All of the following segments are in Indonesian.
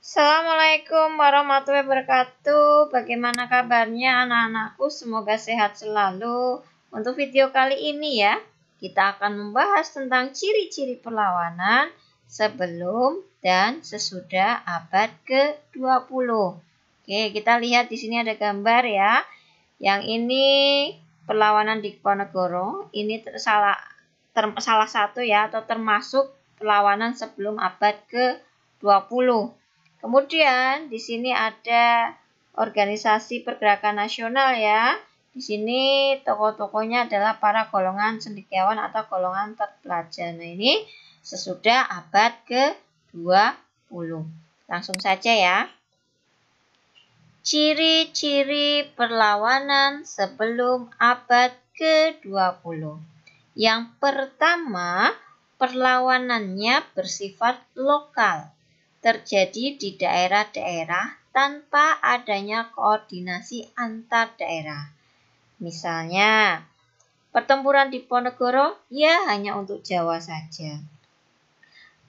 Assalamualaikum warahmatullahi wabarakatuh. Bagaimana kabarnya anak-anakku? Semoga sehat selalu. Untuk video kali ini ya, kita akan membahas tentang ciri-ciri perlawanan sebelum dan sesudah abad ke-20. Oke, kita lihat di sini ada gambar ya. Yang ini perlawanan di Diponegoro. Ini salah satu ya, atau termasuk perlawanan sebelum abad ke-20. Kemudian di sini ada organisasi pergerakan nasional ya. Di sini tokoh-tokohnya adalah para golongan cendekiawan atau golongan terpelajar. Nah, ini sesudah abad ke-20. Langsung saja ya. Ciri-ciri perlawanan sebelum abad ke-20. Yang pertama, perlawanannya bersifat lokal. Terjadi di daerah-daerah tanpa adanya koordinasi antar daerah. Misalnya, pertempuran di Diponegoro ya hanya untuk Jawa saja.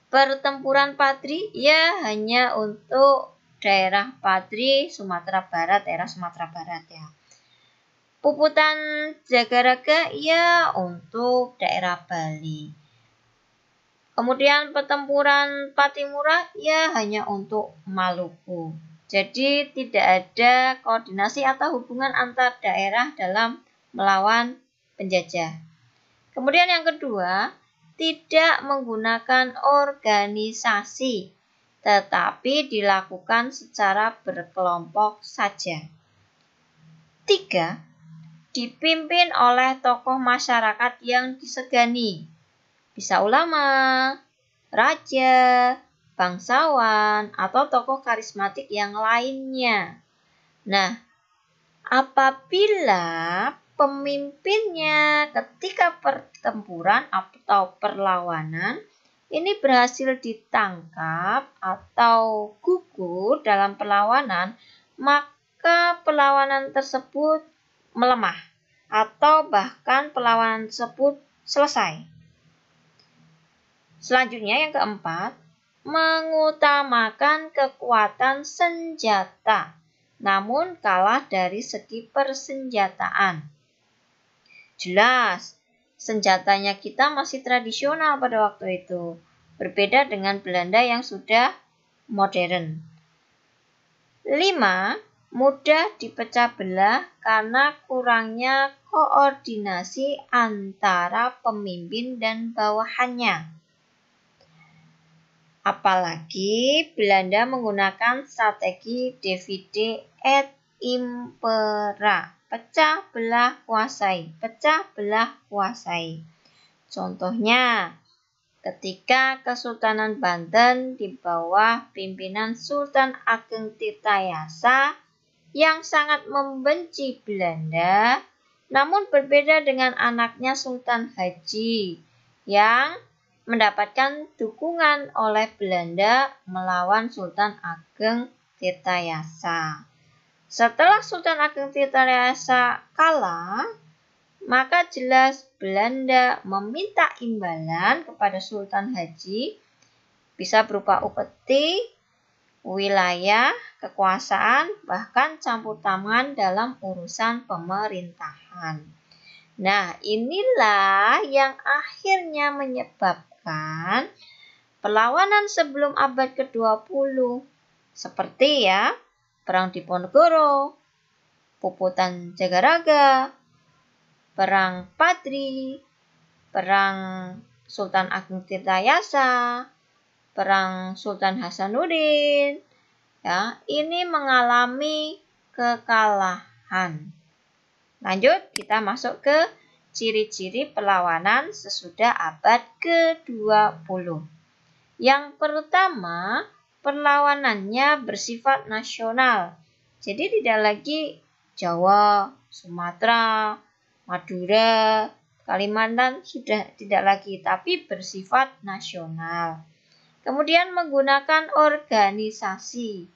Pertempuran Padri ya hanya untuk daerah Padri, Sumatera Barat, daerah Sumatera Barat ya. Puputan Jagaraga ya untuk daerah Bali. Kemudian pertempuran Patimura ya hanya untuk Maluku. Jadi tidak ada koordinasi atau hubungan antar daerah dalam melawan penjajah. Kemudian yang kedua, tidak menggunakan organisasi, tetapi dilakukan secara berkelompok saja. 3. Dipimpin oleh tokoh masyarakat yang disegani. Bisa ulama, raja, bangsawan, atau tokoh karismatik yang lainnya. Nah, apabila pemimpinnya ketika pertempuran atau perlawanan ini berhasil ditangkap atau gugur dalam perlawanan, maka perlawanan tersebut melemah atau bahkan perlawanan tersebut selesai. Selanjutnya yang keempat, mengutamakan kekuatan senjata, namun kalah dari segi persenjataan. Jelas, senjatanya kita masih tradisional pada waktu itu, berbeda dengan Belanda yang sudah modern. 5. Mudah dipecah belah karena kurangnya koordinasi antara pemimpin dan bawahannya. Apalagi Belanda menggunakan strategi divide et impera, pecah belah kuasai, pecah belah kuasai. Contohnya, ketika Kesultanan Banten di bawah pimpinan Sultan Ageng Tirtayasa yang sangat membenci Belanda, namun berbeda dengan anaknya Sultan Haji yang mendapatkan dukungan oleh Belanda melawan Sultan Ageng Tirtayasa. Setelah Sultan Ageng Tirtayasa kalah, maka jelas Belanda meminta imbalan kepada Sultan Haji, bisa berupa upeti, wilayah, kekuasaan, bahkan campur tangan dalam urusan pemerintahan. Nah, inilah yang akhirnya menyebabkan perlawanan sebelum abad ke-20 seperti ya Perang Diponegoro, Puputan Jagaraga, Perang Padri, Perang Sultan Ageng Tirtayasa, Perang Sultan Hasanuddin. Ya, ini mengalami kekalahan. Lanjut, kita masuk ke ciri-ciri perlawanan sesudah abad ke-20. Yang pertama, perlawanannya bersifat nasional. Jadi tidak lagi Jawa, Sumatera, Madura, Kalimantan sudah tidak lagi, tapi bersifat nasional. Kemudian menggunakan organisasi.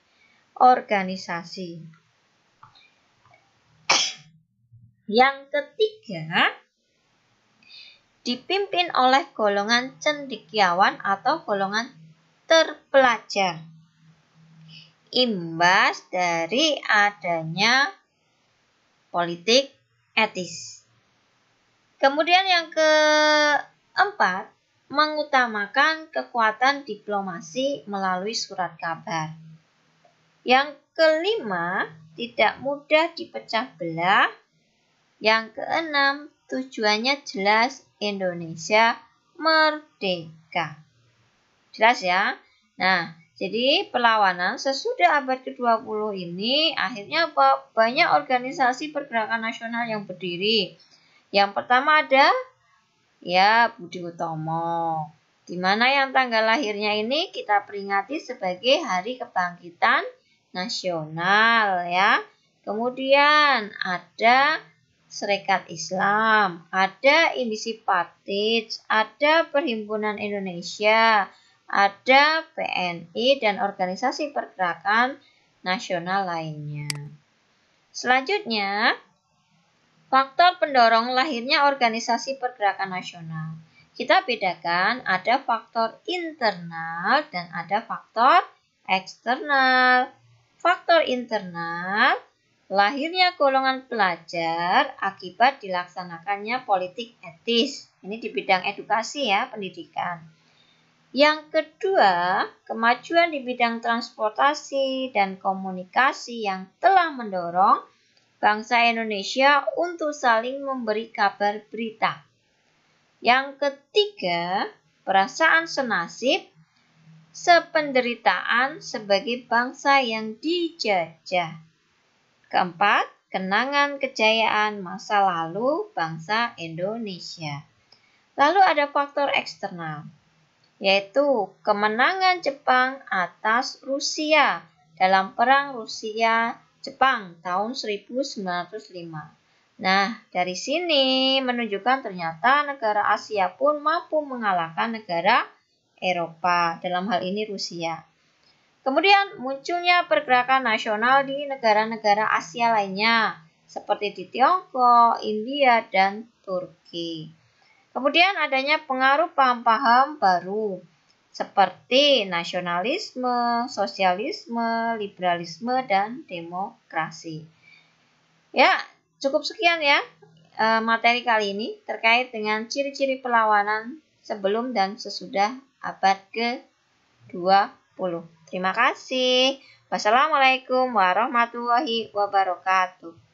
Yang ketiga, dipimpin oleh golongan cendekiawan atau golongan terpelajar. imbas dari adanya politik etis. Kemudian yang keempat, mengutamakan kekuatan diplomasi melalui surat kabar. Yang kelima, tidak mudah dipecah belah. Yang keenam, tujuannya jelas, Indonesia merdeka. Jelas ya? Nah, jadi perlawanan sesudah abad ke-20 ini akhirnya banyak organisasi pergerakan nasional yang berdiri. Yang pertama ada Budi Utomo, di mana yang tanggal lahirnya ini kita peringati sebagai Hari Kebangkitan Nasional ya. Kemudian ada Serikat Islam, ada Indisi Partij, ada Perhimpunan Indonesia, ada PNI dan organisasi pergerakan nasional lainnya. Selanjutnya, faktor pendorong lahirnya organisasi pergerakan nasional. Kita bedakan ada faktor internal dan ada faktor eksternal. Faktor internal, lahirnya golongan pelajar akibat dilaksanakannya politik etis. Ini di bidang edukasi ya, pendidikan. Yang kedua, kemajuan di bidang transportasi dan komunikasi yang telah mendorong bangsa Indonesia untuk saling memberi kabar berita. Yang ketiga, perasaan senasib, sependeritaan sebagai bangsa yang dijajah. Keempat, kenangan kejayaan masa lalu bangsa Indonesia. Lalu ada faktor eksternal, yaitu kemenangan Jepang atas Rusia dalam Perang Rusia-Jepang tahun 1905. Nah, dari sini menunjukkan ternyata negara Asia pun mampu mengalahkan negara Eropa, dalam hal ini Rusia. Kemudian munculnya pergerakan nasional di negara-negara Asia lainnya, seperti di Tiongkok, India, dan Turki. Kemudian adanya pengaruh paham-paham baru seperti nasionalisme, sosialisme, liberalisme, dan demokrasi. Ya, cukup sekian ya materi kali ini terkait dengan ciri-ciri perlawanan sebelum dan sesudah abad ke-20. Terima kasih. Wassalamualaikum warahmatullahi wabarakatuh.